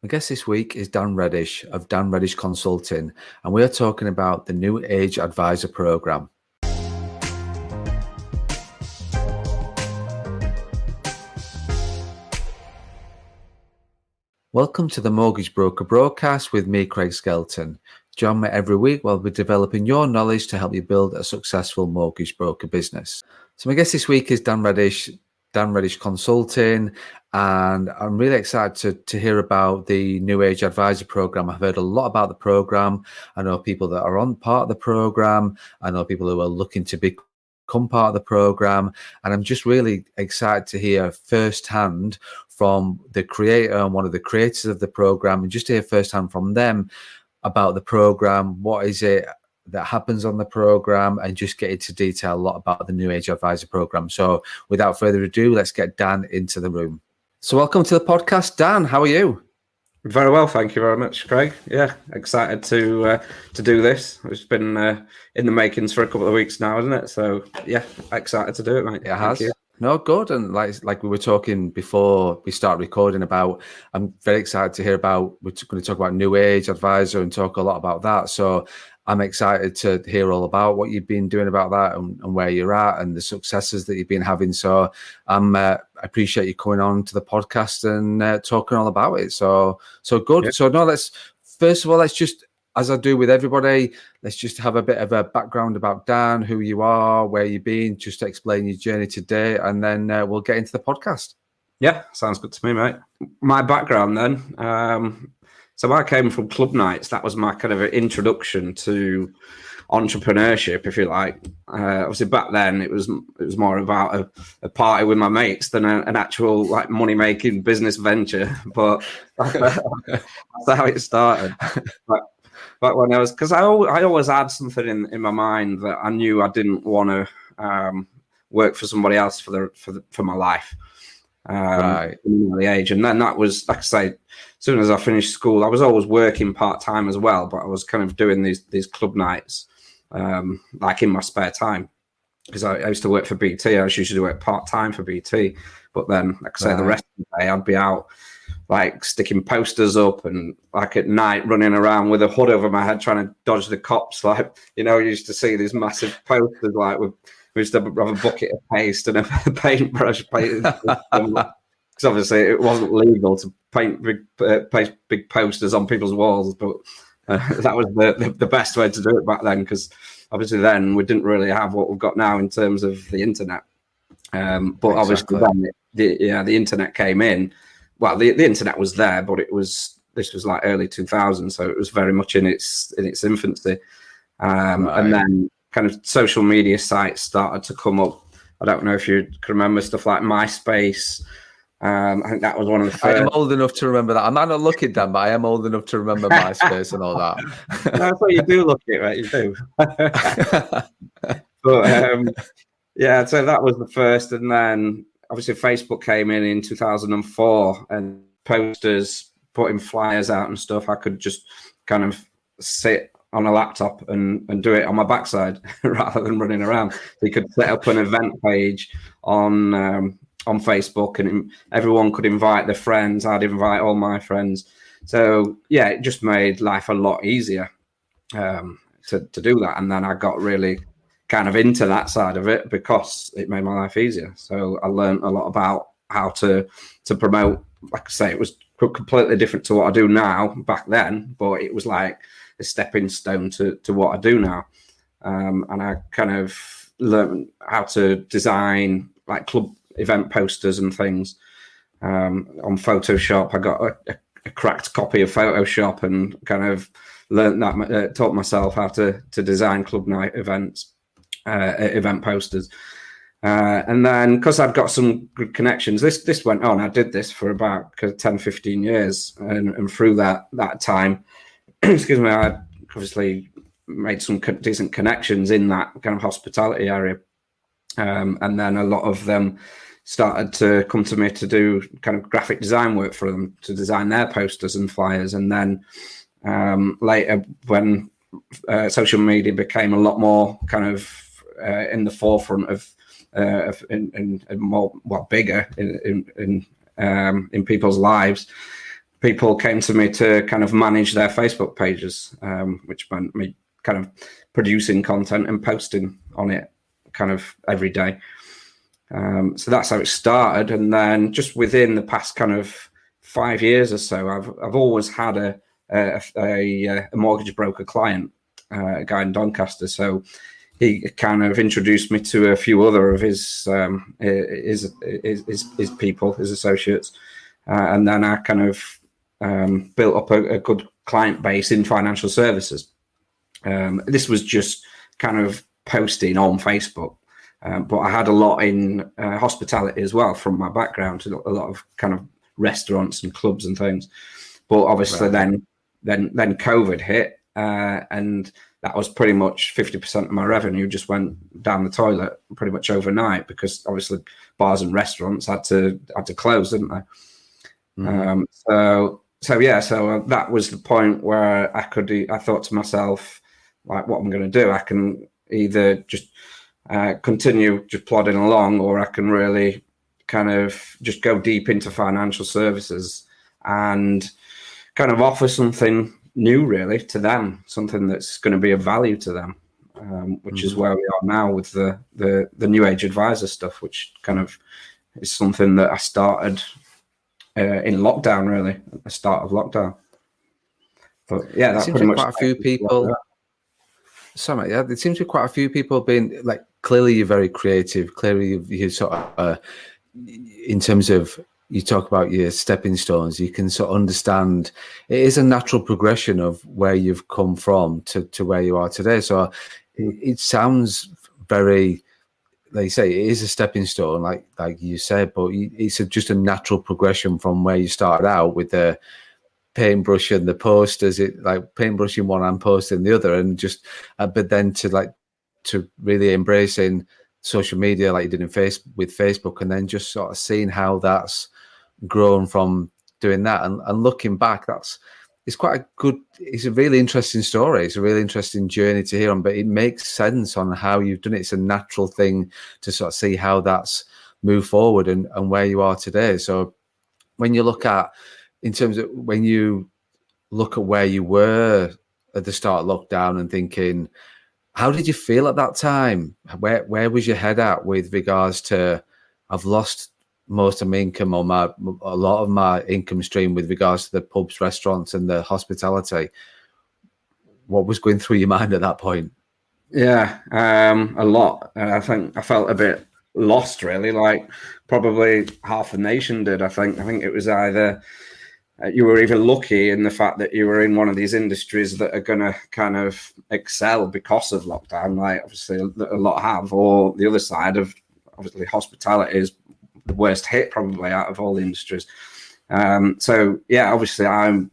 My guest this week is Dan Reddish of Dan Reddish Consulting, and we are talking about the New Age Advisor Program. Welcome to the Mortgage Broker Broadcast with me, Craig Skelton. Join me every week while we're developing your knowledge to help you build a successful mortgage broker business. So my guest this week is Dan Reddish Consulting, and I'm really excited to hear about the New Age Advisor Program. I've heard a lot about the program. I know people that are on part of the program. I know people who are looking to become part of the program, and I'm just really excited to hear firsthand from the creator and one of the creators of the program, and just to hear firsthand from them about the program. What is it that happens on the program, and just get into detail a lot about the New Age Advisor Program. So without further ado, let's get Dan into the room. So welcome to the podcast, Dan. How are you? Very well, thank you very much, Craig. Yeah, excited to do this. It's been in the makings for a couple of weeks now, isn't it? So yeah, excited to do it, mate. It has. No, good. And like we were talking before we start recording about, I'm very excited to hear about, we're going to talk about New Age Advisor and talk a lot about that. So I'm excited to hear all about what you've been doing about that and where you're at and the successes that you've been having. So I appreciate you coming on to the podcast and talking all about it. So good. Yeah. So no, first of all, let's just, as I do with everybody, let's just have a bit of a background about Dan, who you are, where you've been, just to explain your journey today, and then we'll get into the podcast. Yeah, sounds good to me, mate. My background then, so I came from club nights. That was my kind of introduction to entrepreneurship, if you like. Obviously, back then it was more about a party with my mates than an actual like money making business venture. But that's how it started. But when because I always had something in my mind that I knew I didn't want to work for somebody else for my life. Right. From the age, and then that was, like I say, as soon as I finished school, I was always working part time as well, but I was kind of doing these club nights, like in my spare time, because I used to work for BT. I was usually work part time for BT, but then, like I say, the rest of the day I'd be out, like sticking posters up, and like at night running around with a hood over my head trying to dodge the cops. Like, you know, you used to see these massive posters, like we used to have a bucket of paste and a paintbrush, because obviously it wasn't legal to paint big posters on people's walls, but that was the best way to do it back then, because obviously then we didn't really have what we've got now in terms of the internet. But obviously then the internet came in. Well, the internet was there, but this was like early 2000s, so it was very much in its infancy. And then kind of social media sites started to come up. I don't know if you can remember stuff like MySpace. I think that was one of the first. I am old enough to remember that. I'm not looking, Dan, but I am old enough to remember MySpace and all that. That's what you do look at, right? You do. But yeah, so that was the first, and then obviously Facebook came in 2004, and posters, putting flyers out and stuff. I could just kind of sit on a laptop and do it on my backside rather than running around. So you could set up an event page on Facebook, and everyone could invite their friends. I'd invite all my friends. So yeah, it just made life a lot easier to do that. And then I got really kind of into that side of it because it made my life easier. So I learned a lot about how to promote. Like I say, it was completely different to what I do now back then, but it was like a stepping stone to what I do now. And I kind of learned how to design like club event posters and things on Photoshop. I got a cracked copy of Photoshop and kind of learned that, taught myself how to design club night events, event posters. And then because I've got some good connections, this went on. I did this for about 10, 15 years. And through that time, excuse me, I obviously made some decent connections in that kind of hospitality area. And then a lot of them started to come to me to do kind of graphic design work for them, to design their posters and flyers. And then later, when social media became a lot more kind of in the forefront of and more bigger in people's lives, people came to me to kind of manage their Facebook pages, which meant me kind of producing content and posting on it kind of every day. So that's how it started. And then just within the past kind of 5 years or so, I've always had a mortgage broker client, a guy in Doncaster. So he kind of introduced me to a few other of his people, his associates, and then I kind of built up a good client base in financial services. This was just kind of posting on Facebook, but I had a lot in hospitality as well from my background, a lot of kind of restaurants and clubs and things. But obviously, then COVID hit, and that was pretty much 50% of my revenue just went down the toilet pretty much overnight, because obviously bars and restaurants had to close, didn't they? Mm-hmm. So that was the point where I thought to myself, like, what I'm going to do, I can either just continue just plodding along, or I can really kind of just go deep into financial services and kind of offer something new really to them, something that's going to be of value to them, which is where we are now with the new age advisor stuff, which kind of is something that I started in lockdown, really, at the start of lockdown. But yeah, that's pretty much quite a few people. Sorry, yeah, there seems to be quite a few people being like, clearly you're very creative. Clearly you sort of, in terms of, you talk about your stepping stones, you can sort of understand it is a natural progression of where you've come from to where you are today. So it sounds very, like you say, it is a stepping stone, like you said, but it's just a natural progression from where you started out with the paintbrush and the posters, it like paintbrush in one hand, poster in the other, and just but then to really embracing social media like you did with Facebook, and then just sort of seeing how that's grown from doing that, and looking back, it's a really interesting story. It's a really interesting journey to hear on, but it makes sense on how you've done it. It's a natural thing to sort of see how that's moved forward and where you are today. So when you look at, in terms of when you look at where you were at the start of lockdown and thinking, how did you feel at that time? Where was your head at with regards to, I've lost most of my income, or a lot of my income stream with regards to the pubs, restaurants and the hospitality? What was going through your mind at that point? Yeah, a lot. I think I felt a bit lost, really, like probably half the nation did. I think it was either you were even lucky in the fact that you were in one of these industries that are going to kind of excel because of lockdown, like obviously a lot have, or the other side of, obviously, hospitality is the worst hit probably out of all the industries. So yeah, obviously I'm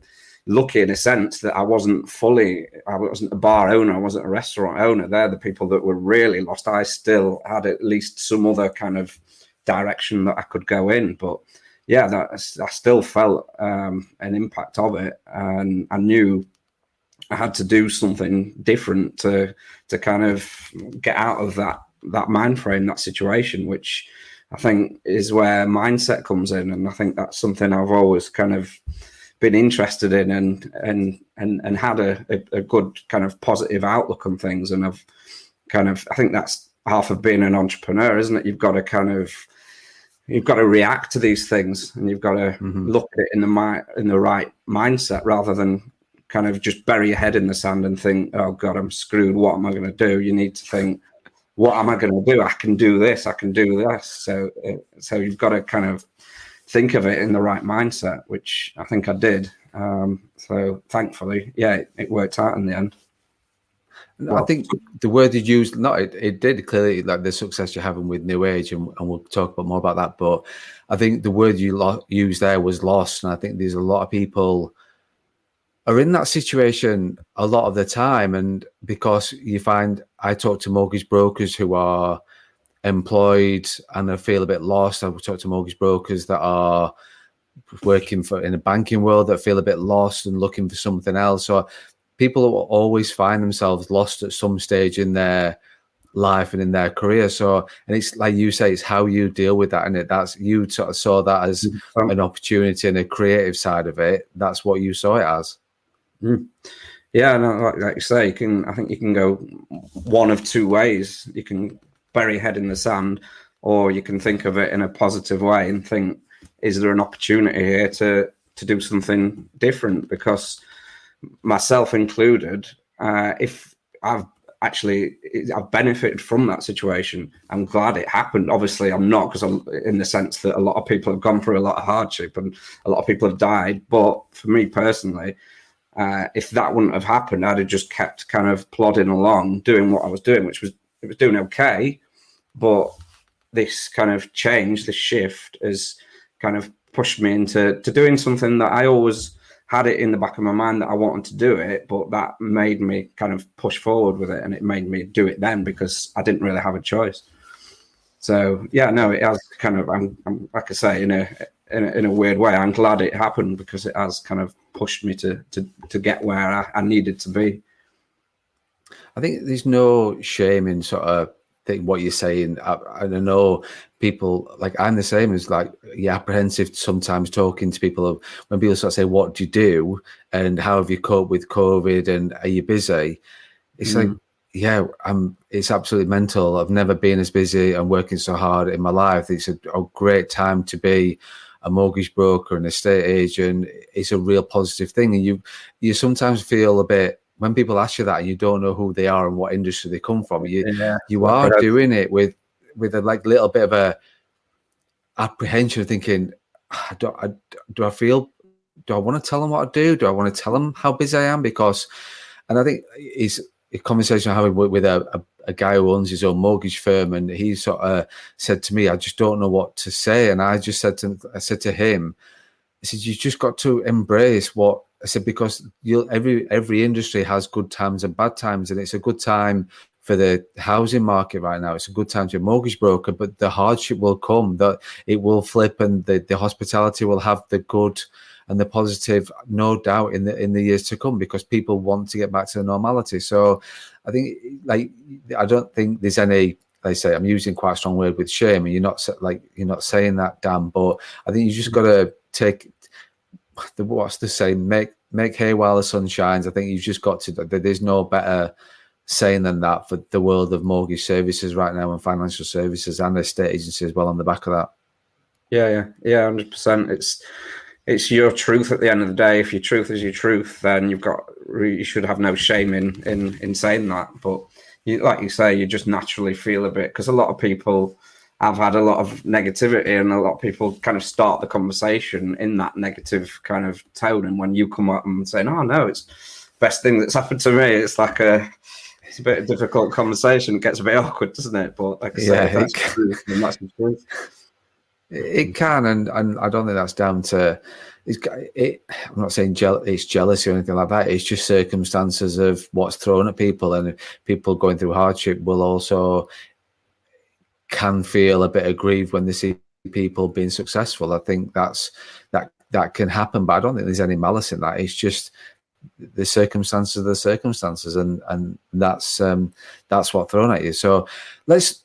lucky in a sense that I wasn't a bar owner, I wasn't a restaurant owner. They're the people that were really lost. I still had at least some other kind of direction that I could go in, but yeah, I still felt an impact of it, and I knew I had to do something different to kind of get out of that mind frame, that situation, which I think is where mindset comes in. And I think that's something I've always kind of been interested in, and had a good kind of positive outlook on things. And I think that's half of being an entrepreneur, isn't it? You've got to react to these things, and you've got to look at it in the right mindset, rather than kind of just bury your head in the sand and think, oh God, I'm screwed. What am I going to do? You need to think, what am I going to do? I can do this. I can do this. So you've got to kind of think of it in the right mindset, which I think I did. So thankfully, yeah, it worked out in the end. Well, I think the word you used, it did clearly, like the success you're having with New Age, and we'll talk about more about that. But I think the word you used there was lost, and I think there's a lot of people are in that situation a lot of the time, and because you find, I talk to mortgage brokers who are employed and I feel a bit lost. I talk to mortgage brokers that are working in a banking world that feel a bit lost and looking for something else. So people will always find themselves lost at some stage in their life and in their career. So, and it's like you say, it's how you deal with that, and that's you sort of saw that as an opportunity and a creative side of it. That's what you saw it as. Yeah, no, like you say, I think you can go one of two ways. You can bury your head in the sand, or you can think of it in a positive way and think, is there an opportunity here to do something different? Because myself included, if I've benefited from that situation, I'm glad it happened. Obviously, I'm not, because I'm in the sense that a lot of people have gone through a lot of hardship and a lot of people have died. But for me personally, if that wouldn't have happened, I'd have just kept kind of plodding along, doing what I was doing, it was doing okay. But this kind of change, this shift, has kind of pushed me into doing something that I always had it in the back of my mind that I wanted to do it, but that made me kind of push forward with it, and it made me do it then because I didn't really have a choice. So yeah, no, it has kind of, I'm like I say, in a weird way, I'm glad it happened because it has kind of pushed me to get where I needed to be. I think there's no shame in sort of what you're saying. I know people, like I'm the same, as like, you're apprehensive sometimes talking to people when people sort of say, what do you do and how have you coped with COVID and are you busy? It's like, yeah, it's absolutely mental. I've never been as busy and working so hard in my life. It's a great time to be a mortgage broker, an estate agent. It's a real positive thing. And you sometimes feel a bit, when people ask you that and you don't know who they are and what industry they come from, you are doing it with a like little bit of a apprehension, thinking, do I want to tell them what I do? Do I want to tell them how busy I am? Because, and I think it's a conversation I'm having with a guy who owns his own mortgage firm, and he sort of said to me, I just don't know what to say. And I said to him, I said, you just got to embrace what I said, because every industry has good times and bad times, and it's a good time for the housing market right now. It's a good time to be a mortgage broker, but the hardship will come, that it will flip, and the hospitality will have the good and the positive, no doubt, in the years to come, because people want to get back to the normality. So I think, like, I don't think there's any, they say, I'm using quite a strong word with shame, and you're not saying that, Dan, but I think you just got to take what's the saying, make hay while the sun shines. I think you've just got to, there's no better saying than that for the world of mortgage services right now, and financial services and estate agency as well on the back of that. Yeah, 100%. It's your truth at the end of the day. If your truth is your truth, then you should have no shame in saying that. But like you say, you just naturally feel a bit, because a lot of people have had a lot of negativity, and a lot of people kind of start the conversation in that negative kind of tone. And when you come up and say, "Oh no, it's the best thing that's happened to me," it's like it's a bit of a difficult conversation. It gets a bit awkward, doesn't it? But like I say, if that's the truth, then that's the truth. It can, and I don't think that's down to I'm not saying it's jealousy or anything like that. It's just circumstances of what's thrown at people, and people going through hardship will also can feel a bit aggrieved when they see people being successful. I think that can happen, but I don't think there's any malice in that. It's just the circumstances are the circumstances, and that's what thrown at you. So let's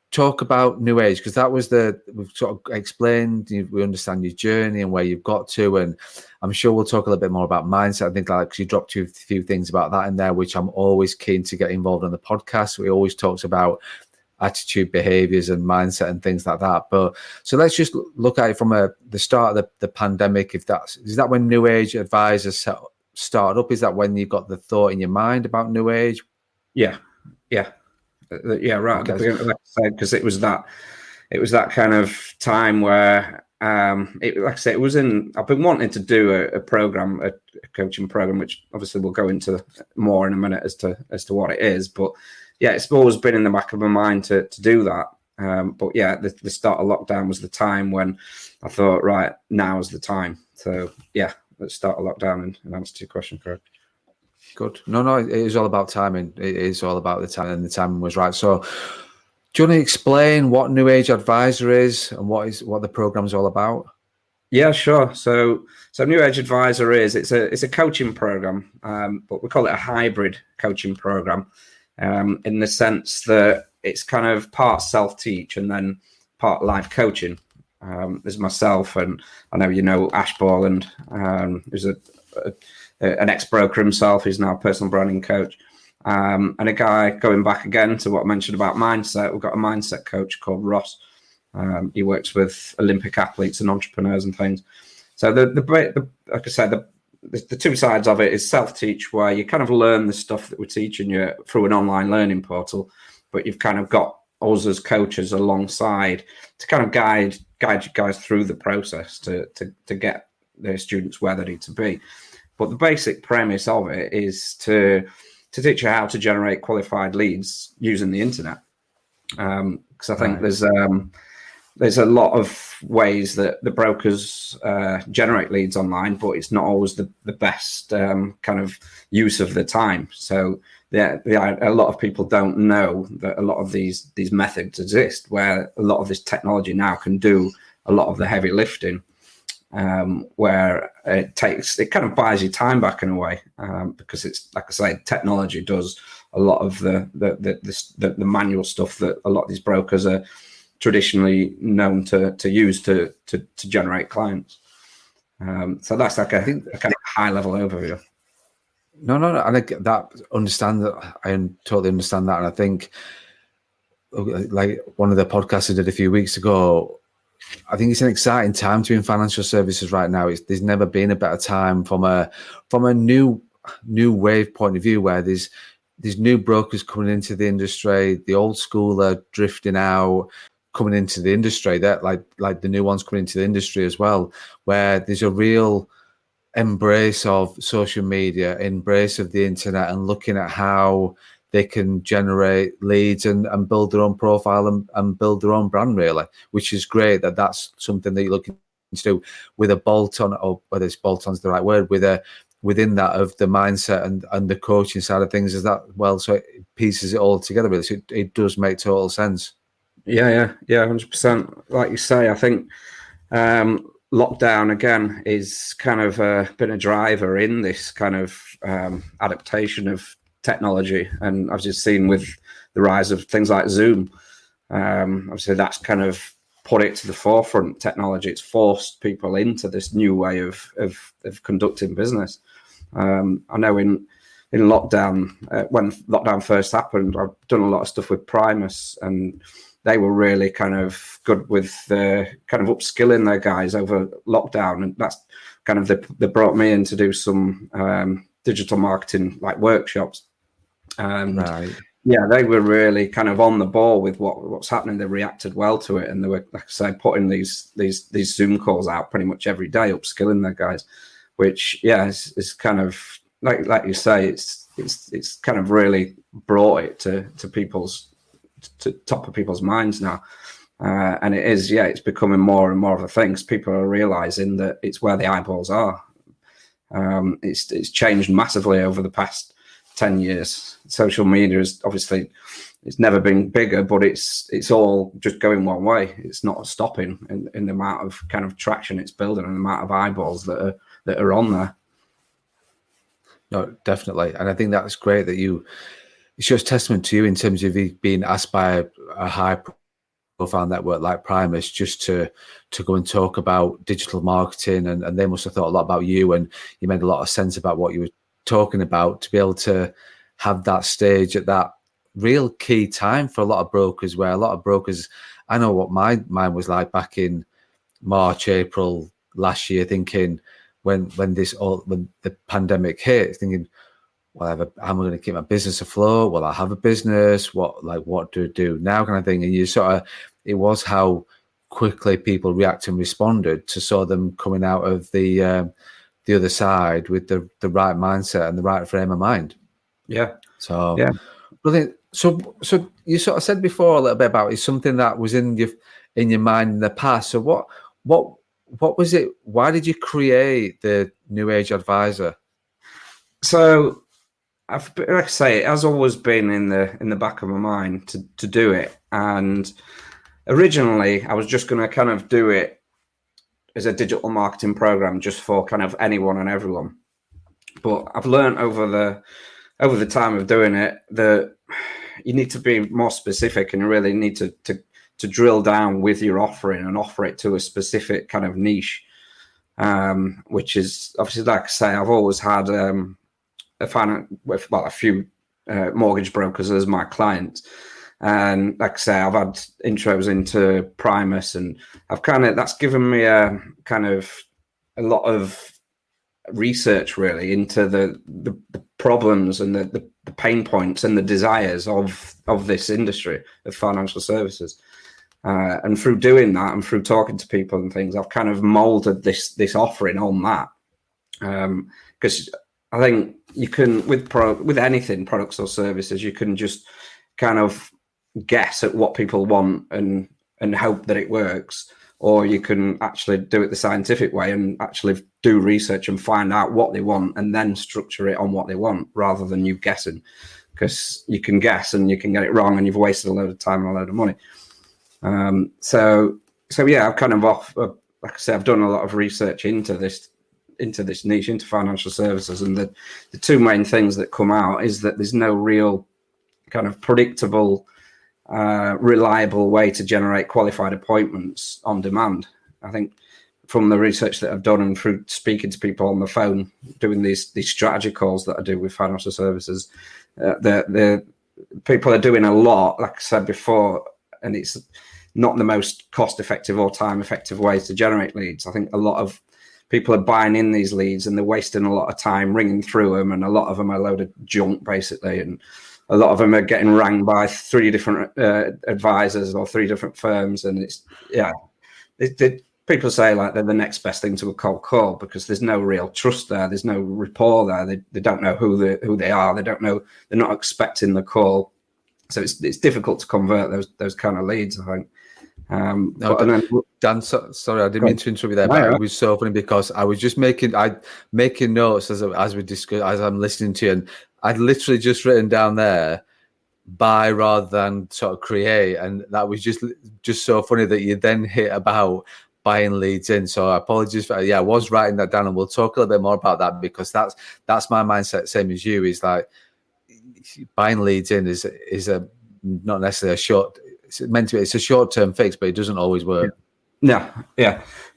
talk about New Age, because that was we've sort of explained, we understand your journey and where you've got to, and I'm sure we'll talk a little bit more about mindset. I think, like, because you dropped a few things about that in there, which I'm always keen to get involved on the podcast. We always talked about attitude, behaviors, and mindset and things like that. But so let's just look at it from the start of the pandemic. Is that when New Age Advisors started up? Is that when you got the thought in your mind about New Age? Yeah, right. Okay. Like I said, because it was that kind of time where, like I said, I've been wanting to do a program, a coaching program, which obviously we'll go into more in a minute as to what it is. But yeah, it's always been in the back of my mind to do that. But yeah, the start of lockdown was the time when I thought, right, now's the time. So yeah, let's start a lockdown and answer your question, correct? Good. No, it is all about timing. It is all about the time, and the timing was right. So do you want to explain what New Age Advisor is and what the program's all about? Yeah, sure. So New Age Advisor it's a coaching program, but we call it a hybrid coaching program. in the sense that it's kind of part self-teach and then part life coaching. There's myself, and I know you know Ash Borland, who's an ex-broker himself. He's now a personal branding coach. And a guy, going back again to what I mentioned about mindset, we've got a mindset coach called Ross. He works with Olympic athletes and entrepreneurs and things. So like I said, the two sides of it is self-teach, where you kind of learn the stuff that we're teaching you through an online learning portal, but you've kind of got us as coaches alongside to kind of guide you guys through the process to get the students where they need to be. But the basic premise of it is to teach you how to generate qualified leads using the internet. Because I think there's a lot of ways that the brokers generate leads online, but it's not always the best kind of use of the time. So a lot of people don't know that a lot of these methods exist, where a lot of this technology now can do a lot of the heavy lifting, where it kind of buys you time back in a way, because it's, like I say, technology does a lot of the manual stuff that a lot of these brokers are traditionally known to use to generate clients. So that's like a kind of high level overview. No, and I understand that. I totally understand that, and I think, like one of the podcasts I did a few weeks ago, I think it's an exciting time to be in financial services right now. There's never been a better time from a new wave point of view, where there's new brokers coming into the industry. The old school are drifting out, coming into the industry. That like the new ones coming into the industry as well, where there's a real embrace of social media, embrace of the internet, and looking at how they can generate leads and build their own profile and build their own brand, really, which is great. That's something that you're looking to do with a bolt-on, or whether it's bolt-on's the right word, within that of the mindset and the coaching side of things. Is that well? So it pieces it all together, really. So it does make total sense. Yeah, 100%. Like you say, I think lockdown again is kind of been a driver in this kind of adaptation of technology, and I've just seen with the rise of things like Zoom, obviously that's kind of put it to the forefront. Technology, it's forced people into this new way of conducting business. I know in lockdown, when lockdown first happened, I've done a lot of stuff with Primus, and they were really kind of good with kind of upskilling their guys over lockdown, and that's kind of they brought me in to do some digital marketing like workshops. Right. Yeah, they were really kind of on the ball with what's happening. They reacted well to it, and they were, like I say, putting these Zoom calls out pretty much every day, upskilling their guys. Which, yeah, is kind of like you say, it's kind of really brought it to top of people's minds now, and it is, yeah, it's becoming more and more of a thing. People are realizing that it's where the eyeballs are. It's changed massively over the past 10 years. Social media is obviously, it's never been bigger, but it's all just going one way. It's not stopping in the amount of kind of traction it's building and the amount of eyeballs that are on there. No, definitely. And I think that's great that it's just testament to you in terms of you being asked by a high profile network like Primus just to go and talk about digital marketing, and they must have thought a lot about you, and you made a lot of sense about what you were talking about, to be able to have that stage at that real key time for a lot of brokers, where a lot of brokers, I know what mine was like back in March, April last year, thinking when the pandemic hit, thinking, well, how am I going to keep my business afloat? Well, I have a business. What do I do now, kind of thing? And you sort of, it was how quickly people reacted and responded to saw them coming out of the other side with the right mindset and the right frame of mind. Yeah. So, yeah. Brilliant. So you sort of said before a little bit about it's something that was in your mind in the past. So what was it? Why did you create the New Age Advisor? So, like I say, it has always been in the back of my mind to do it. And originally, I was just going to kind of do it as a digital marketing program just for kind of anyone and everyone. But I've learned over over the time of doing it, you need to be more specific, and you really need to drill down with your offering and offer it to a specific kind of niche, which is obviously, like I say, I've always had a few mortgage brokers as my clients. And like I say, I've had intros into Primus, and that's given me a lot of research really into the problems and the pain points and the desires of this industry of financial services. And through doing that and through talking to people and things, I've kind of molded this offering on that. Because I think you can, with anything, products or services, you can just kind of guess at what people want and hope that it works, or you can actually do it the scientific way and actually do research and find out what they want and then structure it on what they want, rather than you guessing, because you can guess and you can get it wrong and you've wasted a load of time and a load of money. So yeah, I've kind of like I say, I've done a lot of research into this niche, into financial services, and the two main things that come out is that there's no real kind of predictable, reliable way to generate qualified appointments on demand. I think from the research that I've done and through speaking to people on the phone, doing these strategy calls that I do with financial services, the people are doing a lot, like I said before, and it's not the most cost-effective or time-effective ways to generate leads. I think a lot of people are buying in these leads and they're wasting a lot of time ringing through them, and a lot of them are a load of junk, basically, and a lot of them are getting rang by 3 different advisors or 3 different firms, and people say like they're the next best thing to a cold call, because there's no real trust there, there's no rapport there, they don't know who they are, they don't know, they're not expecting the call, so it's difficult to convert those kind of leads, I think. Dan, sorry, I didn't mean to interrupt you there, but it was so funny because I was just making notes as we discuss, as I'm listening to you, and I'd literally just written down there buy rather than sort of create, and that was just so funny that you then hit about buying leads in. So apologies for, I was writing that down, and we'll talk a little bit more about that, because that's my mindset, same as you, is like buying leads in is a not necessarily it's a short-term fix, but it doesn't always work. Yeah.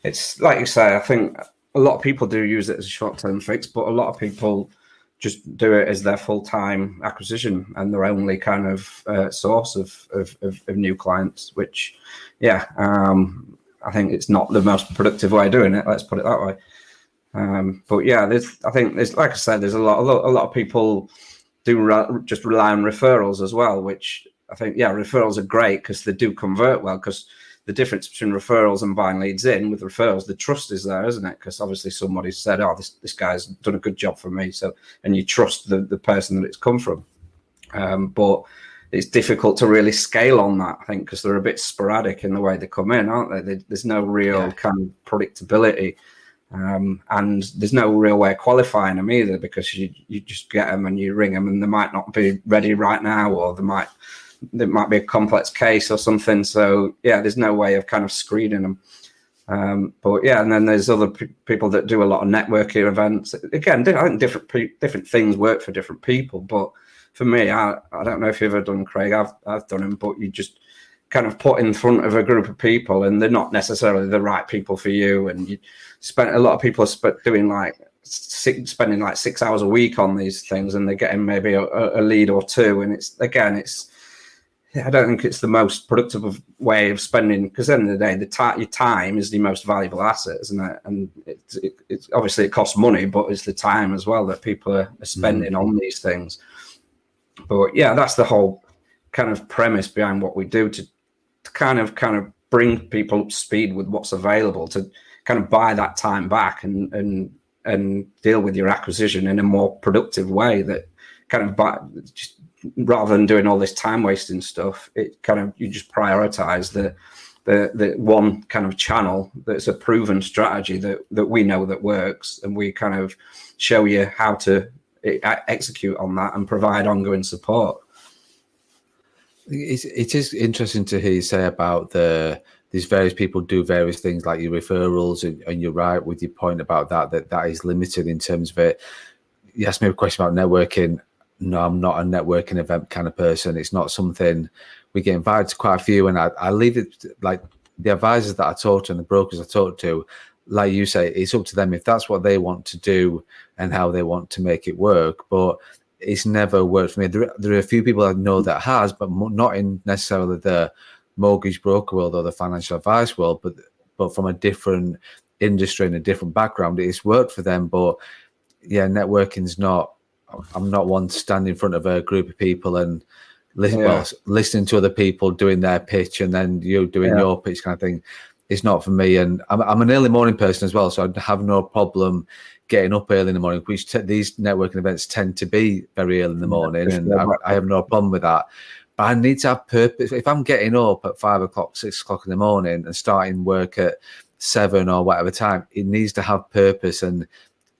It's like you say, I think a lot of people do use it as a short-term fix, but a lot of people just do it as their full-time acquisition and their only kind of source of new clients, which, I think it's not the most productive way of doing it. Let's put it that way. But yeah, I think there's, like I said, there's a lot of people do just rely on referrals as well, which I think, referrals are great because they do convert well, because the difference between referrals and buying leads in, with referrals, the trust is there, isn't it? Because obviously somebody said, oh, this guy's done a good job for me. So, and you trust the person that it's come from. But it's difficult to really scale on that, I think, because they're a bit sporadic in the way they come in, aren't they? There's no real kind of predictability. And there's no real way of qualifying them either, because you just get them and you ring them and they might not be ready right now, or there might be a complex case or something. So there's no way of kind of screening them. And then there's other people that do a lot of networking events. Again, I think different things work for different people. But for me, I don't know if you've ever done, Craig. I've done them, but you just kind of put in front of a group of people, and they're not necessarily the right people for you. And you spend, a lot of people are doing spending like 6 hours a week on these things, and they're getting maybe a lead or two. And I don't think it's the most productive way of spending, because at the end of the day, your time is the most valuable asset, isn't it? And it's obviously, it costs money, but it's the time as well that people are spending on these things. But that's the whole kind of premise behind what we do, to kind of bring people up to speed with what's available, to kind of buy that time back and deal with your acquisition in a more productive way, that kind of just rather than doing all this time wasting stuff, it kind of, you just prioritize the one kind of channel that's a proven strategy that we know that works, and we kind of show you how to execute on that and provide ongoing support. It is interesting to hear you say about these various people do various things like your referrals, and you're right with your point about that is limited in terms of it. You asked me a question about networking. no, I'm not a networking event kind of person. It's not something we get invited to quite a few, and I leave it like the advisors that I talk to and the brokers I talk to, like you say, it's up to them if that's what they want to do and how they want to make it work. But it's never worked for me. There are a few people I know that has, but not in necessarily the mortgage broker world or the financial advice world, but from a different industry and a different background. It's worked for them, but yeah, networking's not. I'm not one to stand in front of a group of people and listening to other people doing their pitch and then you doing your pitch kind of thing. It's not for me. And I'm an early morning person as well, so I have no problem getting up early in the morning, which these networking events tend to be very early in the morning, and I have no problem with that. But I need to have purpose. If I'm getting up at 5 o'clock, 6 o'clock in the morning and starting work at 7 or whatever time, it needs to have purpose, and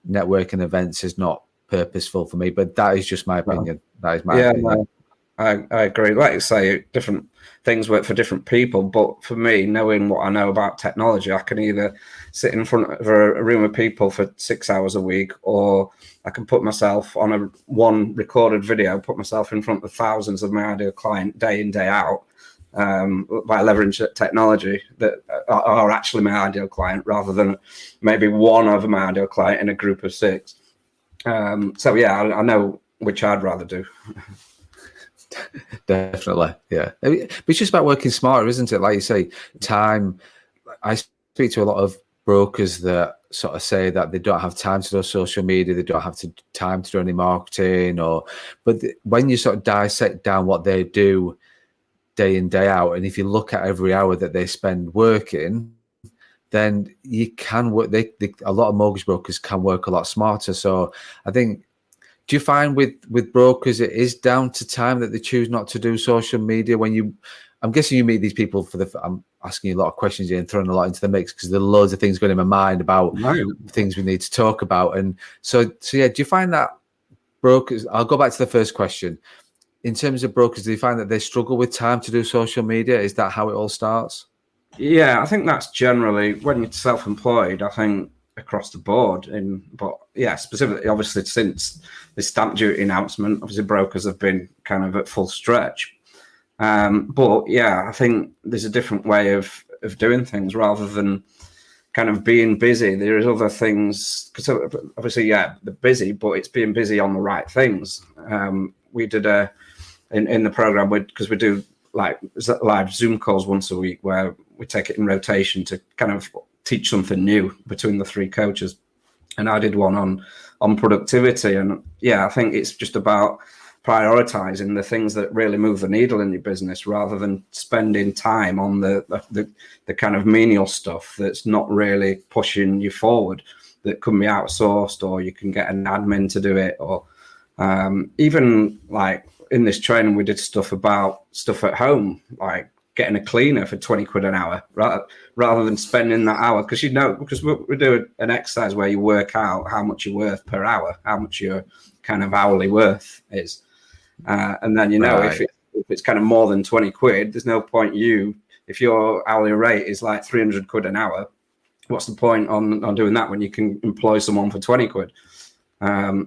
networking events is not purposeful for me. But that is just my opinion. That is my opinion. I agree. Like you say, different things work for different people. But for me, knowing what I know about technology, I can either sit in front of a room of people for 6 hours a week, or I can put myself on one recorded video, put myself in front of thousands of my ideal client day in, day out, by leveraging technology that are actually my ideal client rather than maybe one of my ideal client in a group of 6. So yeah, I know which I'd rather do. Definitely, yeah. But it's just about working smarter, isn't it? Like you say, time. I speak to a lot of brokers that sort of say that they don't have time to do social media, they don't have time to do any marketing, but when you sort of dissect down what they do day in, day out, and if you look at every hour that they spend working, then you can work. A lot of mortgage brokers can work a lot smarter. So I think. Do you find with brokers it is down to time that they choose not to do social media? I'm guessing you meet these people I'm asking you a lot of questions here and throwing a lot into the mix because there are loads of things going in my mind about things we need to talk about. And so yeah, do you find that brokers, I'll go back to the first question. In terms of brokers, do you find that they struggle with time to do social media? Is that how it all starts? Yeah, I think that's generally when you're self-employed, I think across the board. But yeah, specifically, obviously, since the stamp duty announcement, obviously brokers have been kind of at full stretch. But yeah, I think there's a different way of doing things rather than kind of being busy. There is other things, because obviously, yeah, they're busy, but it's being busy on the right things. We did in the program, because we do like live Zoom calls once a week where we take it in rotation to kind of teach something new between the 3 coaches. And I did one on productivity. And yeah, I think it's just about prioritizing the things that really move the needle in your business rather than spending time on the kind of menial stuff that's not really pushing you forward, that can be outsourced, or you can get an admin to do it, or even like in this training, we did stuff at home, like getting a cleaner for 20 quid an hour, rather than spending that hour. Because we do an exercise where you work out how much you're worth per hour, how much your kind of hourly worth is. And then, if it's kind of more than 20 quid, there's no point if your hourly rate is like 300 quid an hour, what's the point on doing that when you can employ someone for 20 quid?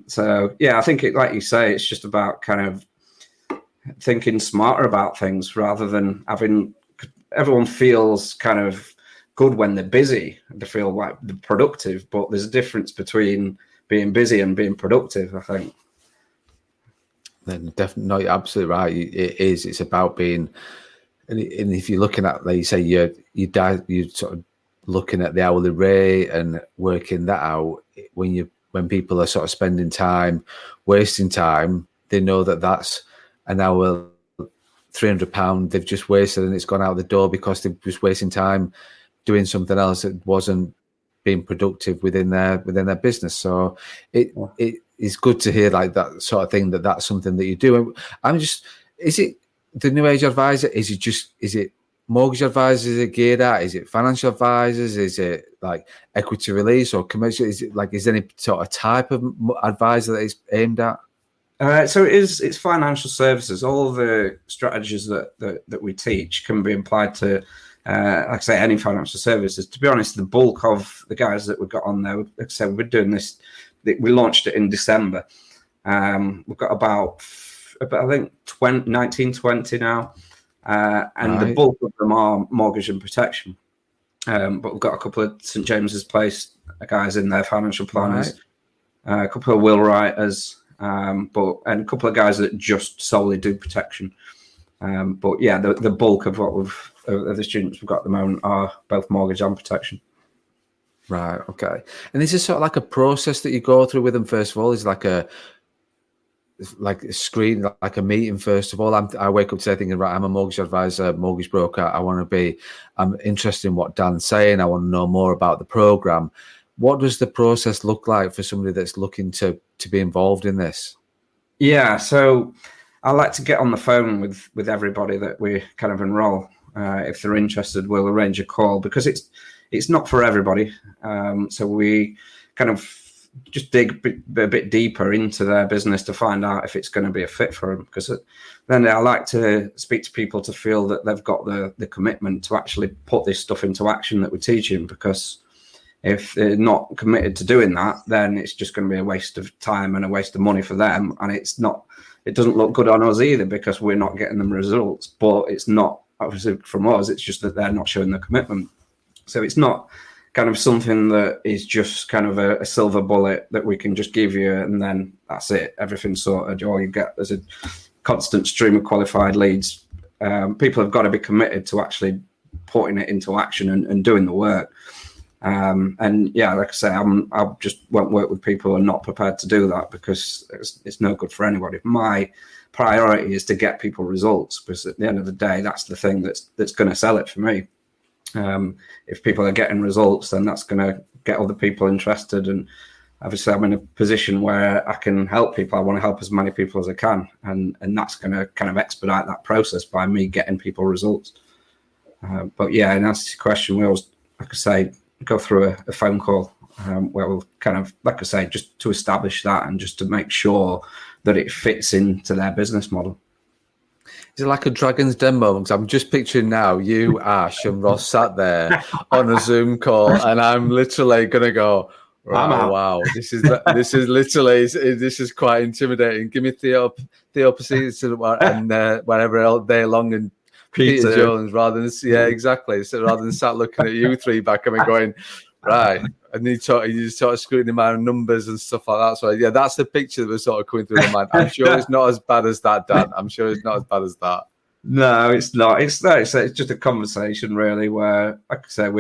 So yeah, I think like you say, it's just about kind of thinking smarter about things rather than everyone feels kind of good when they're busy. They feel like they're productive, but there's a difference between being busy and being productive, I think. Then definitely, no, you're absolutely right. It is. It's about being, and if you're looking at, like you say, you're sort of looking at the hourly rate and working that out. When people are sort of spending time, wasting time, they know that that's an hour, £300 they've just wasted, and it's gone out the door because they're just wasting time doing something else that wasn't being productive within their business. So it is good to hear like that sort of thing, that's something that you do. Is it the new age advisor? Is it mortgage advisors is it geared at? Is it financial advisors? Is it like equity release or commercial? Is there any sort of type of advisor that it's aimed at? So it's financial services. All the strategies that we teach can be applied to, like I say, any financial services. To be honest, the bulk of the guys that we've got on there, like I said, we're doing this. We launched it in December. We've got about I think 19, 20 now, and the Right. bulk of them are mortgage and protection. But we've got a couple of St James's Place guys in there, financial planners, a couple of will writers, and a couple of guys that just solely do protection. But yeah, the bulk of the students we've got at the moment are both mortgage and protection. Right. Okay. And is this sort of like a process that you go through with them first of all? Is like a screen, like a meeting first of all? I wake up today thinking, right, I'm a mortgage advisor, mortgage broker. I'm interested in what Dan's saying. I want to know more about the program. What does the process look like for somebody that's looking to be involved in this? Yeah, so I like to get on the phone with everybody that we kind of enroll. If they're interested, we'll arrange a call because it's not for everybody. So we kind of just dig a bit deeper into their business to find out if it's going to be a fit for them. Because then I like to speak to people to feel that they've got the commitment to actually put this stuff into action that we're teaching. Because if they're not committed to doing that, then it's just going to be a waste of time and a waste of money for them. And it doesn't look good on us either because we're not getting them results. But it's not obviously from us, it's just that they're not showing the commitment. So it's not kind of something that is just kind of a silver bullet that we can just give you and then that's it, everything's sorted. All you get is a constant stream of qualified leads. People have got to be committed to actually putting it into action and doing the work. And yeah, like I say, I just won't work with people who are not prepared to do that because it's no good for anybody. My priority is to get people results because at the end of the day, that's the thing that's going to sell it for me. If people are getting results, then that's going to get other people interested. And obviously, I'm in a position where I can help people. I want to help as many people as I can, and that's going to kind of expedite that process by me getting people results. But yeah, in answer to your question, we always, like I say, go through a phone call where we'll kind of, like I say, just to establish that and just to make sure that it fits into their business model. Is it like a Dragon's Den moment? Because I'm just picturing now you, Ash, and Ross sat there on a Zoom call, and I'm literally gonna go, right, wow, this is quite intimidating. Give me Theo Pasita and whatever all day long and Peter Jones rather than exactly. So rather than sat looking at you three back and going, right, and you sort of scrutiny my numbers and stuff like that. So yeah, that's the picture that was sort of coming through my mind. I'm sure it's not as bad as that, Dan. I'm sure it's not as bad as that. No, it's not. It's just a conversation really where, like I say,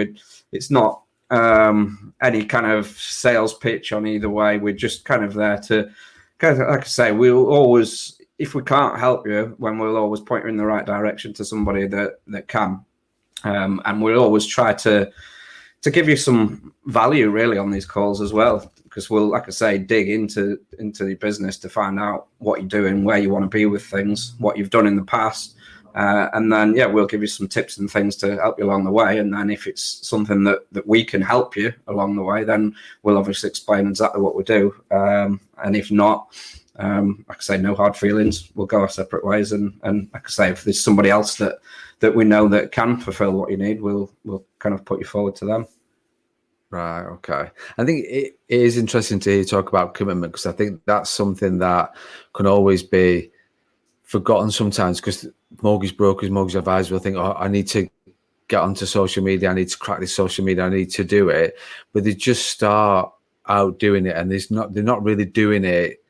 it's not any kind of sales pitch on either way. We're just kind of there to kind of, like I say, we'll always, if we can't help you, we'll always point you in the right direction to somebody that can. And we'll always try to give you some value really on these calls as well, because we'll, like I say, dig into the business to find out what you're doing, where you want to be with things, what you've done in the past. And then, yeah, we'll give you some tips and things to help you along the way. And then if it's something that we can help you along the way, then we'll obviously explain exactly what we do. And if not, like I say, no hard feelings. We'll go our separate ways. And like I say, if there's somebody else that we know that can fulfill what you need, we'll kind of put you forward to them. Right. Okay. I think it is interesting to hear you talk about commitment, because I think that's something that can always be forgotten sometimes, because mortgage brokers, mortgage advisors will think, oh, I need to get onto social media. I need to crack this social media. I need to do it. But they just start out doing it, and they're not really doing it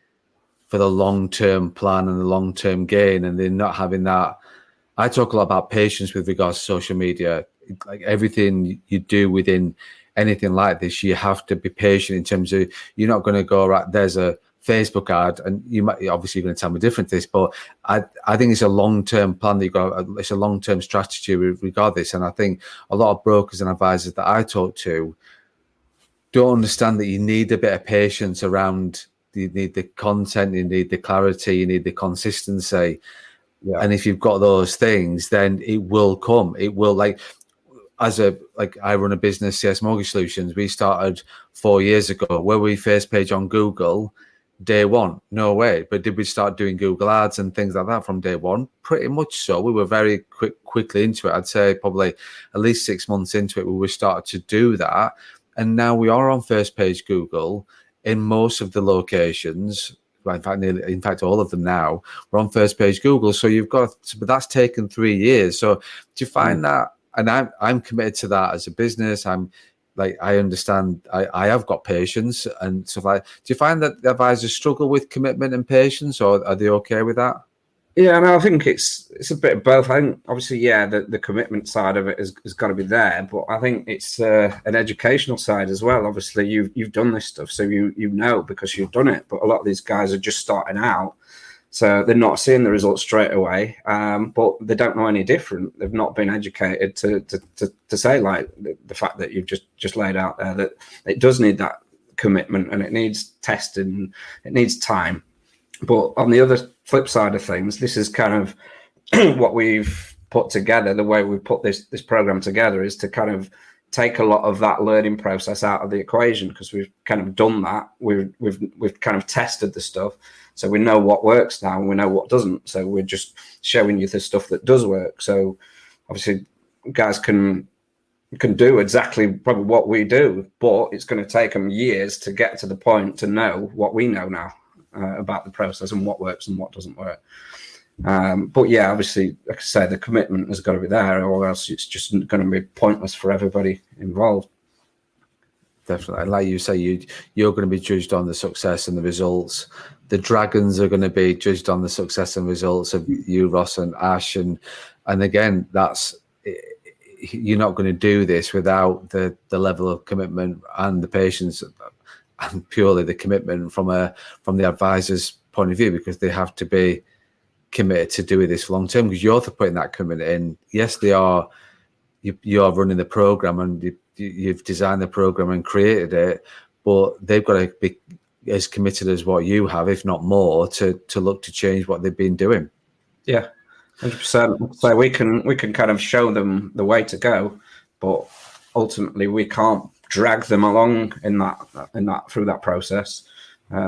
for the long-term plan and the long-term gain. And they're not having that. I talk a lot about patience with regards to social media. Like everything you do within anything like this, you have to be patient in terms of, you're not going to go, right, there's a Facebook ad, and you might, obviously you're going to tell me different this, but I think it's a long-term plan that you got. It's a long-term strategy regardless. And I think a lot of brokers and advisors that I talk to don't understand that you need a bit of patience around. You need the content, you need the clarity, you need the consistency. Yeah. And if you've got those things, then it will come. It will, I run a business, CS Mortgage Solutions. We started 4 years ago. Were we first page on Google day one? No way. But did we start doing Google ads and things like that from day one? Pretty much so. We were very quickly into it. I'd say probably at least 6 months into it, we started to do that. And now we are on first page Google in most of the locations. well, in fact, all of them now, we're on first page Google. So but that's taken 3 years. So do you find that, and I'm committed to that as a business. I understand I have got patience and stuff like that. Do you find that the advisors struggle with commitment and patience, or are they okay with that? Yeah, no, I think it's a bit of both. I think obviously, the commitment side of it has got to be there, but I think it's an educational side as well. Obviously, you've done this stuff, so you know because you've done it. But a lot of these guys are just starting out, so they're not seeing the results straight away. But they don't know any different. They've not been educated to say like the fact that you've just laid out there that it does need that commitment and it needs testing, it needs time. But on the other flip side of things, this is kind of what we've put together. The way we put this program together is to kind of take a lot of that learning process out of the equation, because we've kind of done that. We've kind of tested the stuff, so we know what works now and we know what doesn't. So we're just showing you the stuff that does work. So obviously, guys can do exactly probably what we do, but it's going to take them years to get to the point to know what we know now. About the process and what works and what doesn't work. But yeah, obviously, like I say, the commitment has got to be there, or else it's just going to be pointless for everybody involved. Definitely. And like you say, you're going to be judged on the success and the results. The Dragons are going to be judged on the success and results of you, Ross and Ash. And again, you're not going to do this without the level of commitment and the patience and purely the commitment from the advisor's point of view, because they have to be committed to doing this long term, because you're putting that commitment in. Yes, they are. You're running the program and you've designed the program and created it, but they've got to be as committed as what you have, if not more, to look to change what they've been doing. Yeah, 100%. So we can kind of show them the way to go, but ultimately we can't drag them along in that through that process.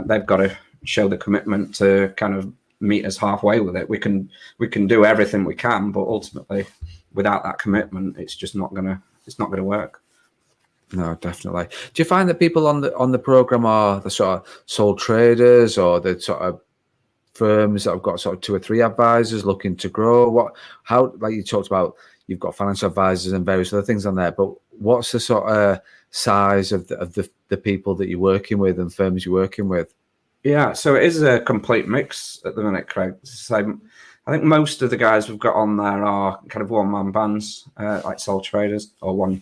They've got to show the commitment to kind of meet us halfway with it. We can do everything we can, but ultimately, without that commitment, it's just not gonna work. No, definitely. Do you find that people on the program are the sort of sole traders, or the sort of firms that have got sort of 2 or 3 advisors looking to grow? How, like you talked about, you've got financial advisors and various other things on there, but what's the sort of size of the people that you're working with and firms you're working with? Yeah, so it is a complete mix at the minute, Craig. So I think most of the guys we've got on there are kind of one-man bands, like sole traders, or one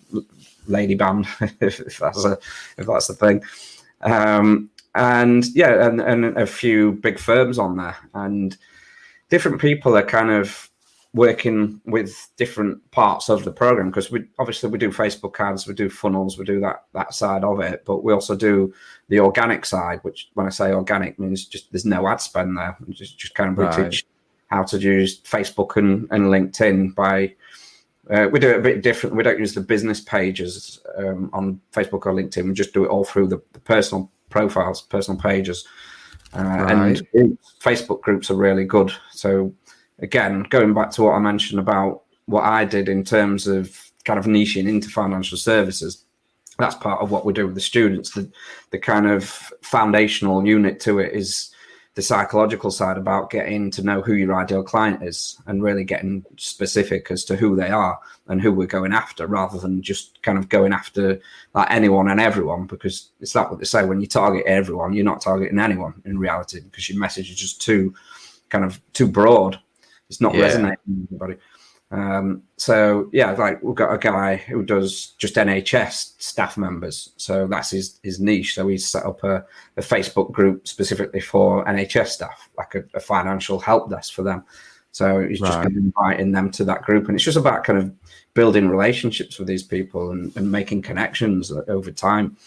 lady band, if that's the thing. And yeah, and a few big firms on there, and different people are kind of working with different parts of the program, because we do Facebook ads, we do funnels, we do that side of it, but we also do the organic side, which when I say organic means just there's no ad spend there. Just kind of we teach how to use Facebook and LinkedIn by we do it a bit different. We don't use the business pages on Facebook or LinkedIn. We just do it all through the personal profiles, personal pages, and Facebook groups are really good. So again, going back to what I mentioned about what I did in terms of kind of niching into financial services, that's part of what we do with the students. The kind of foundational unit to it is the psychological side, about getting to know who your ideal client is and really getting specific as to who they are and who we're going after, rather than just kind of going after like anyone and everyone, because it's like what they say, when you target everyone, you're not targeting anyone in reality, because your message is just too broad. It's not resonating with anybody. So yeah, like we've got a guy who does just NHS staff members, so that's his niche. So he's set up a Facebook group specifically for NHS staff, like a financial help desk for them. So he's just kind of inviting them to that group, and it's just about kind of building relationships with these people and making connections over time.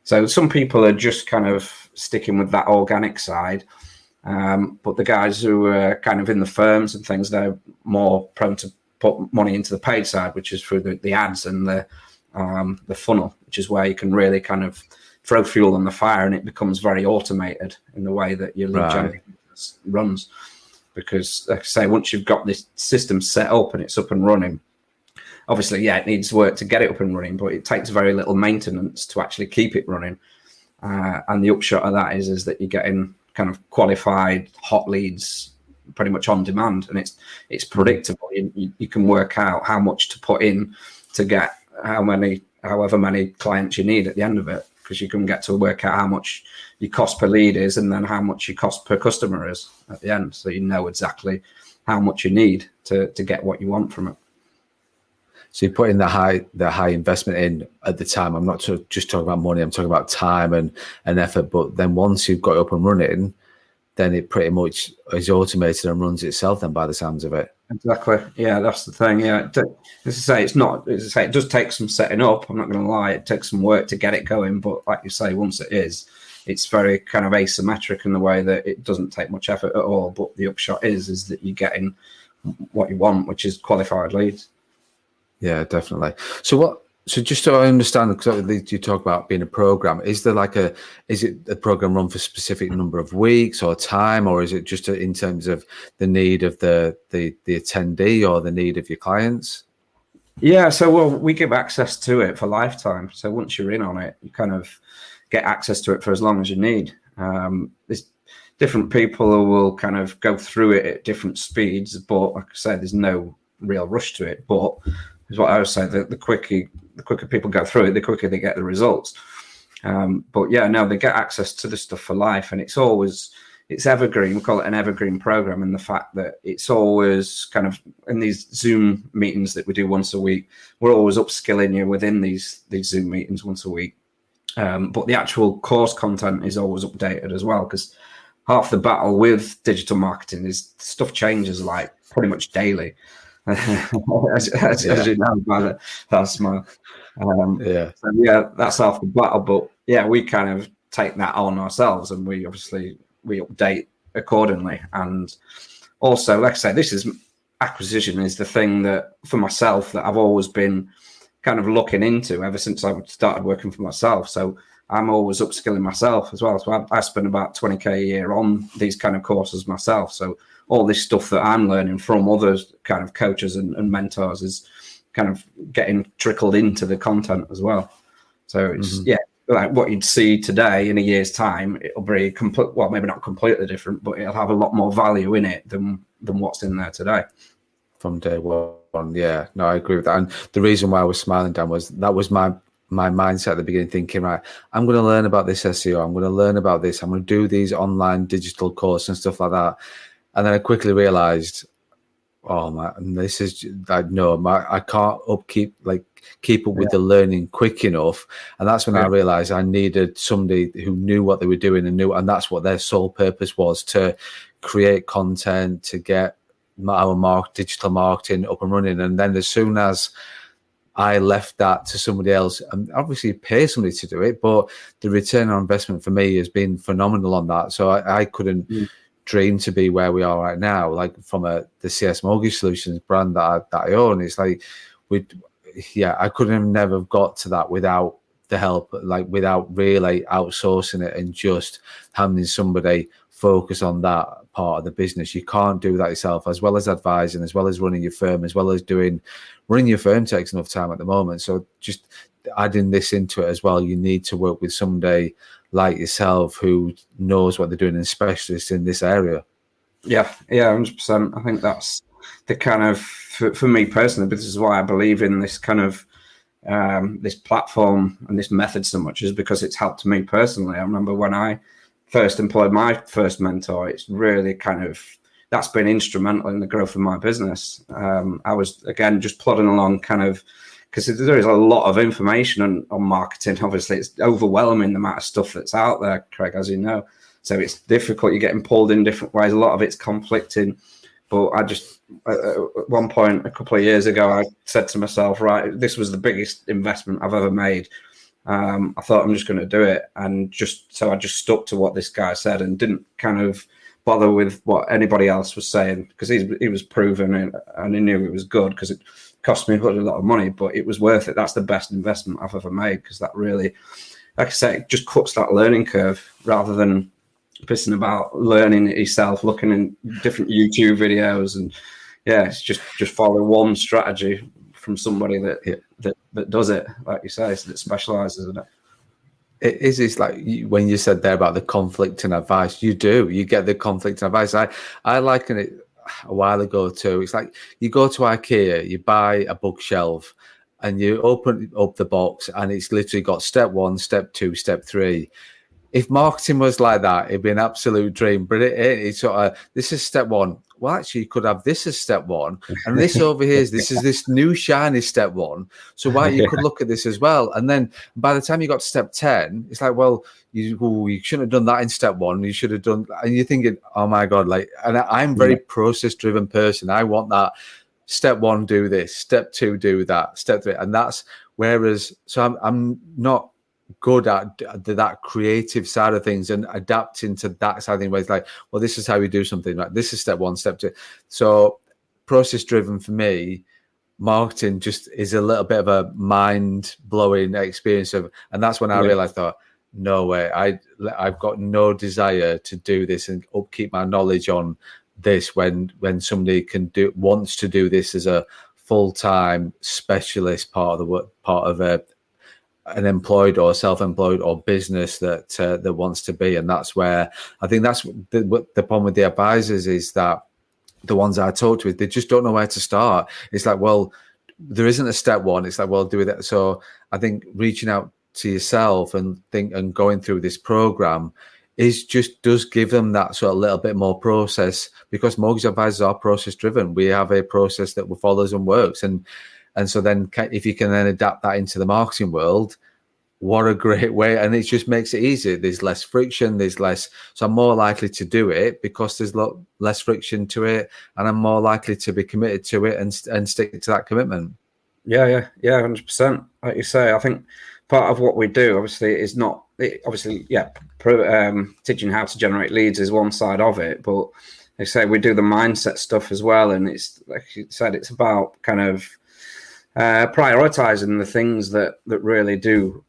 So some people are just kind of sticking with that organic side. But the guys who are kind of in the firms and things, they're more prone to put money into the paid side, which is through the ads and the funnel, which is where you can really kind of throw fuel on the fire, and it becomes very automated in the way that your lead generation runs. Because, like I say, once you've got this system set up and it's up and running, obviously, it needs work to get it up and running, but it takes very little maintenance to actually keep it running. And the upshot of that is that you're getting kind of qualified hot leads pretty much on demand, and it's predictable. You can work out how much to put in to get however many clients you need at the end of it, because you can get to work out how much your cost per lead is and then how much your cost per customer is at the end, so you know exactly how much you need to get what you want from it. So you put in the high investment in at the time. I'm not just talking about money, I'm talking about time and effort. But then once you've got it up and running, then it pretty much is automated and runs itself then, by the sounds of it. Exactly. Yeah, that's the thing. Yeah. As I say, it does take some setting up. I'm not going to lie. It takes some work to get it going. But like you say, once it is, it's very kind of asymmetric in the way that it doesn't take much effort at all. But the upshot is that you're getting what you want, which is qualified leads. Yeah, definitely. So just so I understand, because you talk about being a program, is it a program run for a specific number of weeks or time, or is it just in terms of the need of the attendee or the need of your clients? Yeah, so we give access to it for lifetime. So once you're in on it, you kind of get access to it for as long as you need. There's different people who will kind of go through it at different speeds, but like I said, there's no real rush to it. But is what I would say, the quicker people go through it, the quicker they get the results. But yeah, no, they get access to the stuff for life, and it's evergreen. We call it an evergreen program, and the fact that it's always kind of in these Zoom meetings that we do once a week, we're always upskilling you within these Zoom meetings once a week. But the actual course content is always updated as well, because half the battle with digital marketing is stuff changes like pretty much daily. as you know by that smile. So yeah, that's half the battle. But yeah, we kind of take that on ourselves, and we update accordingly. And also, like I say, acquisition is the thing that for myself that I've always been kind of looking into ever since I started working for myself. So I'm always upskilling myself as well. So I spend about 20k a year on these kind of courses myself. So all this stuff that I'm learning from other kind of coaches and mentors is kind of getting trickled into the content as well. So it's like what you'd see today in a year's time, it'll be maybe not completely different, but it'll have a lot more value in it than what's in there today. From day one, yeah. No, I agree with that. And the reason why I was smiling, Dan, was that was my mindset at the beginning, thinking, right, I'm going to learn about this SEO, I'm going to learn about this, I'm going to do these online digital courses and stuff like that. And then I quickly realized, oh man, this is I can't keep up with the learning quick enough. And that's when I realized I needed somebody who knew what they were doing and that's what their sole purpose was, to create content, to get our digital marketing up and running. And then as soon as I left that to somebody else, and obviously pay somebody to do it, but the return on investment for me has been phenomenal on that. So I couldn't dream to be where we are right now, like from the CS Mortgage Solutions brand that I own. It's like I couldn't have never got to that without the help, like without really outsourcing it and just having somebody focus on that part of the business. You can't do that yourself, as well as advising, as well as running your firm, as well as running your firm takes enough time at the moment. So just adding this into it as well, you need to work with somebody like yourself who knows what they're doing and specialists in this area. Yeah, 100%. I think that's the kind of, for me personally, but this is why I believe in this kind of this platform and this method so much, is because it's helped me personally. I remember when I first employed my first mentor, it's really that's been instrumental in the growth of my business. I was, again, just plodding along because there is a lot of information on marketing. Obviously, it's overwhelming the amount of stuff that's out there, Craig, as you know. So it's difficult. You're getting pulled in different ways. A lot of it's conflicting. But I just, at one point, a couple of years ago, I said to myself, right, this was the biggest investment I've ever made. I thought I'm just going to do it. And so I just stuck to what this guy said and didn't kind of bother with what anybody else was saying, because he was proven and he knew it was good, because it cost me a lot of money, but it was worth it. That's the best investment I've ever made, because that really, like I say, it just cuts that learning curve rather than pissing about learning it yourself, looking in different YouTube videos. And it's just follow one strategy from somebody that does it, like you say, that specializes in it. It is. It's like when you said there about the conflict and advice. You get the conflict and advice. I liken it a while ago too. It's like you go to IKEA, you buy a bookshelf, and you open up the box, and it's literally got step 1, step 2, step 3. If marketing was like that, it'd be an absolute dream. But it's sort of, this is step 1. Well, actually, you could have this as step 1, and this over here is this new shiny step 1. So you could look at this as well. And then by the time you got to step 10, it's like, well, you shouldn't have done that in step 1. You should have done, and you're thinking, oh my god, like, and I'm a very process driven person. I want that. Step 1, do this. Step 2, do that. Step 3, and that's whereas. So I'm not good at that creative side of things and adapting to that side of things where it's like, well, this is how we do something, like this is step 1, step 2. So process driven for me, marketing just is a little bit of a mind-blowing experience of, and that's when I realized that no way, I've got no desire to do this and upkeep my knowledge on this when somebody wants to do this as a full-time specialist part of an employed or self-employed or business that wants to be. And that's where I think that's the problem with the advisors is that the ones I talk to, they just don't know where to start. It's like, well, there isn't a step 1. It's like, well, do it. So I think reaching out to yourself and going through this program does give them that sort of little bit more process, because mortgage advisors are process driven. We have a process that follows and works. And so then if you can then adapt that into the marketing world, what a great way. And it just makes it easier. There's less friction. So I'm more likely to do it because there's less friction to it. And I'm more likely to be committed to it and stick to that commitment. Yeah, 100%. Like you say, I think part of what we do, obviously, is not, teaching how to generate leads is one side of it. But like I say, we do the mindset stuff as well. And it's, like you said, it's about kind of prioritizing the things that really do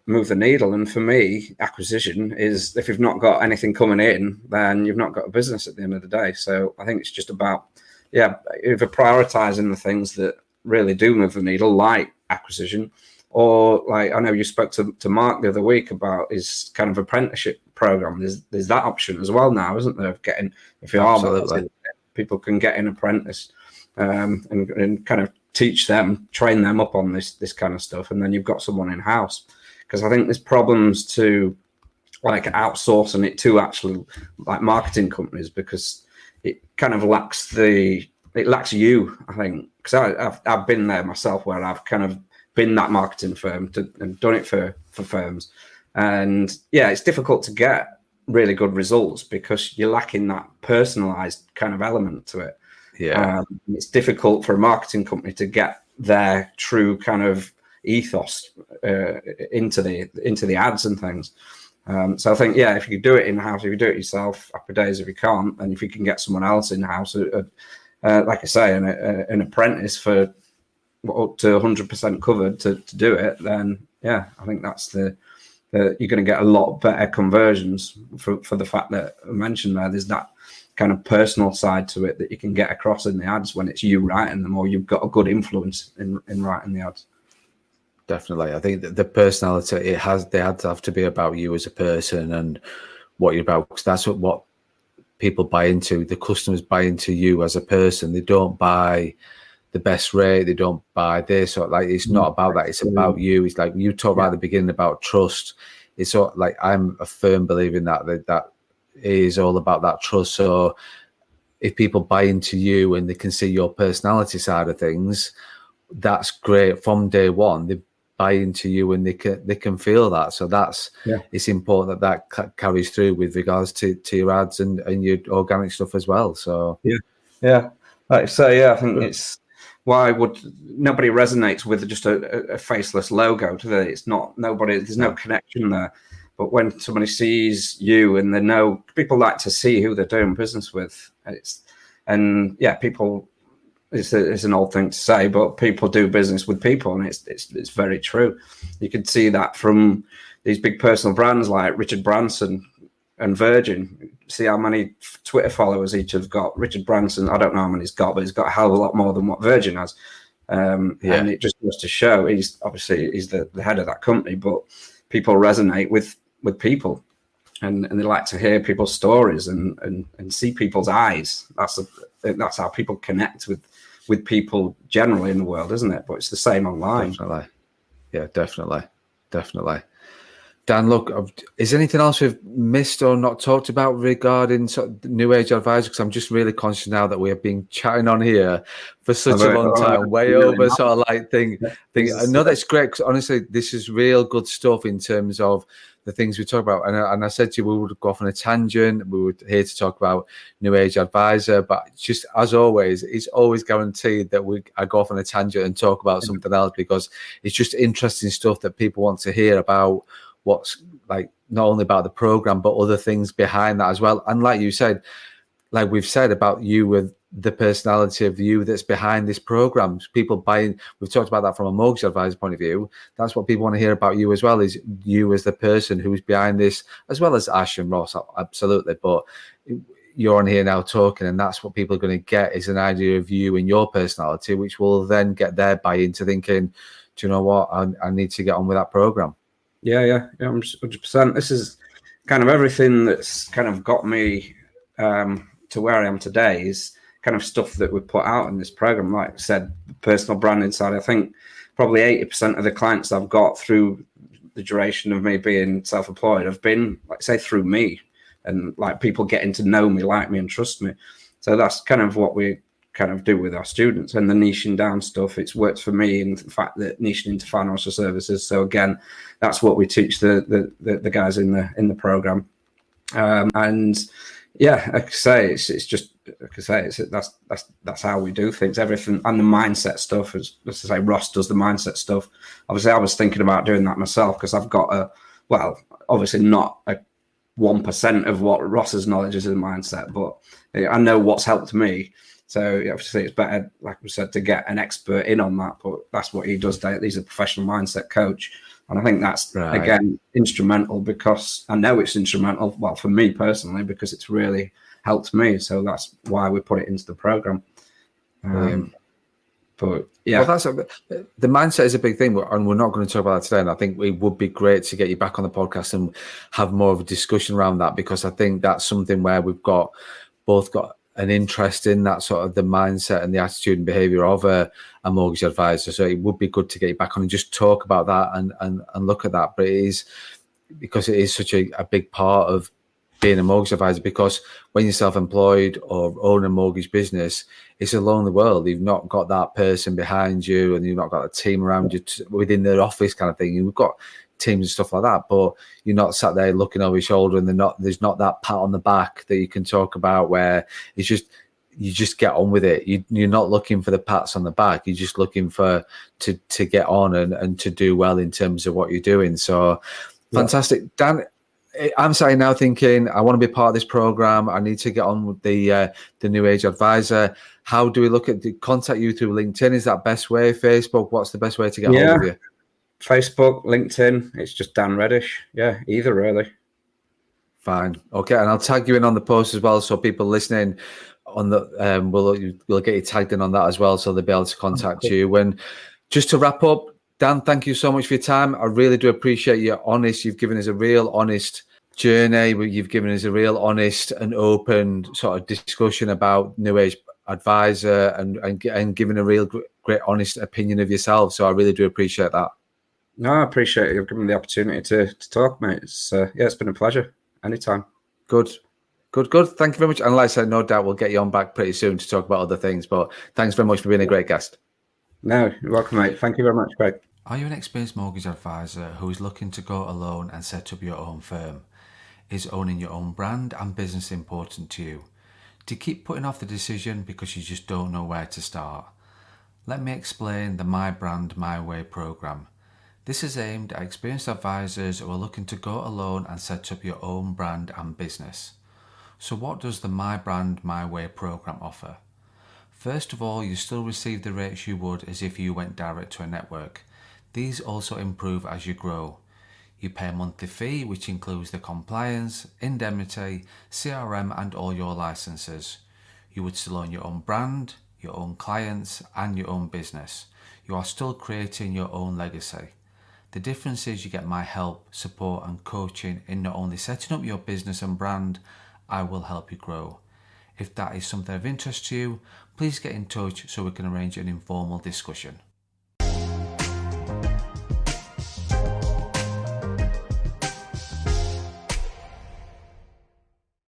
move the needle. And for me, acquisition is, if you've not got anything coming in, then you've not got a business at the end of the day. So I think it's just about either prioritizing the things that really do move the needle, like acquisition, or like I know you spoke to Mark the other week about his kind of apprenticeship program. There's that option as well now, isn't there, of getting, if you are, people can get an apprentice and kind of train them up on this kind of stuff, and then you've got someone in house. Because I think there's problems to like outsourcing it to actually like marketing companies, because it kind of lacks you, I think. Because I've been there myself, where I've kind of been that marketing firm and done it for firms, and it's difficult to get really good results because you're lacking that personalized kind of element to it. It's difficult for a marketing company to get their true kind of ethos into the ads and things. So I think, if you do it in house, if you do it yourself, happy days. If you can't, and if you can get someone else in house, like I say, an apprentice for up to 100% covered to do it, then I think that's you're going to get a lot better conversions for the fact that I mentioned there's that kind of personal side to it that you can get across in the ads when it's you writing them, or you've got a good influence in writing the ads. Definitely. I think that the personality, they have to be about you as a person and what you're about, because that's what people buy into. The customers buy into you as a person. They don't buy the best rate. They don't buy this, or like, it's not about that. It's about you. It's like you talked about at the beginning about trust. It's sort of like, I'm a firm believer in that is all about that trust. So if people buy into you and they can see your personality side of things, that's great. From day one, they buy into you and they can feel that. So it's important that carries through with regards to your ads and your organic stuff as well. So like I say, I think it's why nobody resonates with just a faceless logo, do they? It's not nobody. There's no connection there. But when somebody sees you and they know, people like to see who they're doing business with. People. It's an old thing to say, but people do business with people, and it's very true. You can see that from these big personal brands like Richard Branson and Virgin. See how many Twitter followers each have got. Richard Branson, I don't know how many he's got, but he's got a hell of a lot more than what Virgin has. And it just goes to show he's the head of that company, but people resonate with people, and they like to hear people's stories and see people's eyes. That's how people connect with people generally in the world, isn't it? But it's the same online. Definitely. Yeah, definitely. Dan, look, is there anything else we've missed or not talked about regarding sort of new age advisor? Because I'm just really conscious now that we have been chatting on here for such a long time, way over sort of like thing. I know that's great, because honestly, this is real good stuff in terms of the things we talk about. And I said to you, we would go off on a tangent. We were here to talk about new age advisor, but just as always, it's always guaranteed that I go off on a tangent and talk about something else, because it's just interesting stuff that people want to hear about. What's like not only about the program, but other things behind that as well. And like you said, like we've said about you, with the personality of you that's behind this program, people buying. We've talked about that from a mortgage advisor point of view. That's what people want to hear about you as well, is you as the person who's behind this, as well as Ash and Ross, absolutely. But you're on here now talking, and that's what people are going to get, is an idea of you and your personality, which will then get their buy into thinking, do you know what, I need to get on with that program. Yeah, 100%. This is kind of everything that's kind of got me to where I am today, is kind of stuff that we put out in this program. Like I said, the personal branding side, I think probably 80% of the clients I've got through the duration of me being self-employed have been, like say, through me, and like people getting to know me, like me, and trust me. So that's kind of what we kind of do with our students, and the niching down stuff. It's worked for me in the fact that niching into financial services. So again, that's what we teach the guys in the program. And yeah, like I say, it's just like I say, that's how we do things. Everything, and the mindset stuff is, let's say, Ross does the mindset stuff. Obviously, I was thinking about doing that myself, because I've got obviously not a 1% of what Ross's knowledge is in mindset, but I know what's helped me. So obviously it's better, like we said, to get an expert in on that, but that's what he does. He's a professional mindset coach. And I think that's, again, instrumental, because I know it's instrumental, well, for me personally, because it's really helped me. So that's why we put it into the program. But yeah. Well, the mindset is a big thing, and we're not going to talk about that today. And I think it would be great to get you back on the podcast and have more of a discussion around that, because I think that's something where we've both got an interest in that sort of the mindset and the attitude and behavior of a mortgage advisor. So it would be good to get you back on and just talk about that and look at that. But it is, because it is such a big part of being a mortgage advisor, because when you're self-employed or own a mortgage business, it's a lonely world. You've not got that person behind you, and you've not got a team around you within their office kind of thing. You've got teams and stuff like that, but you're not sat there looking over your shoulder, and there's not that pat on the back that you can talk about, where it's just, you just get on with it. You're not looking for the pats on the back. You're just looking to get on and to do well in terms of what you're doing. So fantastic. Dan, I'm saying now thinking, I want to be part of this program. I need to get on with the New Age Advisor. How do we look at contact you through LinkedIn? Is that best way? Facebook? What's the best way to get hold of you? Facebook, LinkedIn, it's just Dan Reddish. Yeah, either really. Fine. Okay, and I'll tag you in on the post as well, so people listening on the we'll get you tagged in on that as well, so they'll be able to contact you. And just to wrap up, Dan, thank you so much for your time. I really do appreciate your honest. You've given us a real honest journey. You've given us a real honest and open sort of discussion about New Age Advisor and given a real great honest opinion of yourself. So I really do appreciate that. No, I appreciate you giving me the opportunity to talk, mate. It's been a pleasure. Anytime. Good. Thank you very much. And like I said, no doubt we'll get you on back pretty soon to talk about other things. But thanks very much for being a great guest. No, you're welcome, mate. Thank you very much, Craig. Are you an experienced mortgage advisor who is looking to go alone and set up your own firm? Is owning your own brand and business important to you? Do you keep putting off the decision because you just don't know where to start? Let me explain the My Brand, My Way program. This is aimed at experienced advisors who are looking to go alone and set up your own brand and business. So what does the My Brand, My Way program offer? First of all, you still receive the rates you would as if you went direct to a network. These also improve as you grow. You pay a monthly fee, which includes the compliance, indemnity, CRM and all your licenses. You would still own your own brand, your own clients and your own business. You are still creating your own legacy. The difference is you get my help, support and coaching in not only setting up your business and brand, I will help you grow. If that is something of interest to you, please get in touch so we can arrange an informal discussion.